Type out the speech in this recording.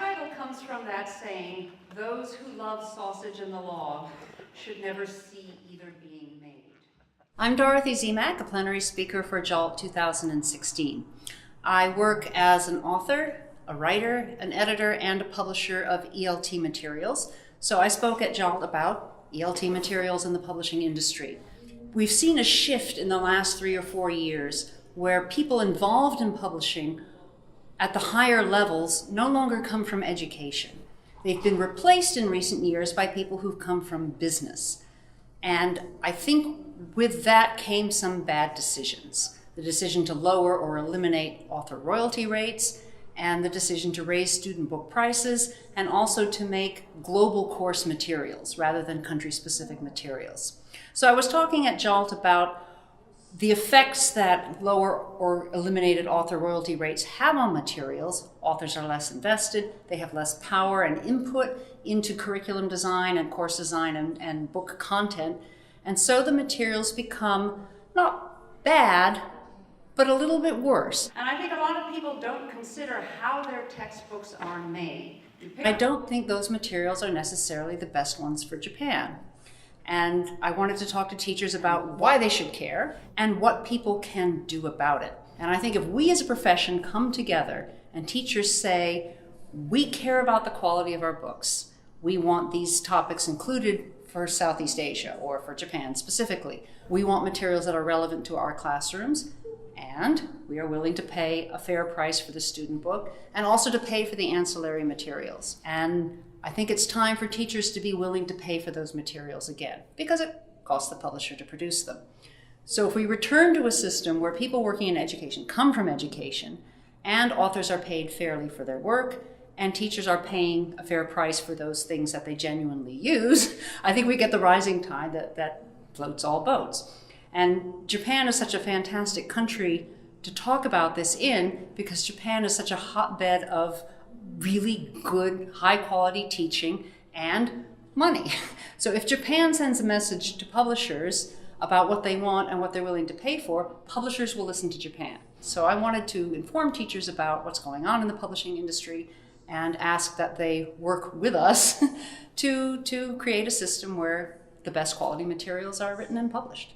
title comes from that saying, "Those who love sausage and the law should never see either being made." I'm Dorothy Zemach, a plenary speaker for JALT 2016. I work as an author, a writer, an editor, and a publisher of ELT materials. So I spoke at JALT about ELT materials in the publishing industry. We've seen a shift in the last 3 or 4 years where people involved in publishing at the higher levels no longer come from education. They've been replaced in recent years by people who've come from business. And I think with that came some bad decisions. The decision to lower or eliminate author royalty rates, and the decision to raise student book prices, and also to make global course materials rather than country-specific materials. So I was talking at JALT about the effects that lower or eliminated author royalty rates have on materials. Authors are less invested, they have less power and input into curriculum design and course design and book content, and so the materials become not bad, but a little bit worse. And I think a lot of people don't consider how their textbooks are made. I don't think those materials are necessarily the best ones for Japan. And I wanted to talk to teachers about why they should care and what people can do about it. And I think if we as a profession come together and teachers say, we care about the quality of our books, we want these topics included for Southeast Asia or for Japan specifically, we want materials that are relevant to our classrooms, and we are willing to pay a fair price for the student book and also to pay for the ancillary materials. And I think it's time for teachers to be willing to pay for those materials again, because it costs the publisher to produce them. So if we return to a system where people working in education come from education, and authors are paid fairly for their work, and teachers are paying a fair price for those things that they genuinely use, I think we get the rising tide that floats all boats. And Japan is such a fantastic country to talk about this in, because Japan is such a hotbed of really good, high-quality teaching and money. So if Japan sends a message to publishers about what they want and what they're willing to pay for, publishers will listen to Japan. So I wanted to inform teachers about what's going on in the publishing industry and ask that they work with us to create a system where the best quality materials are written and published.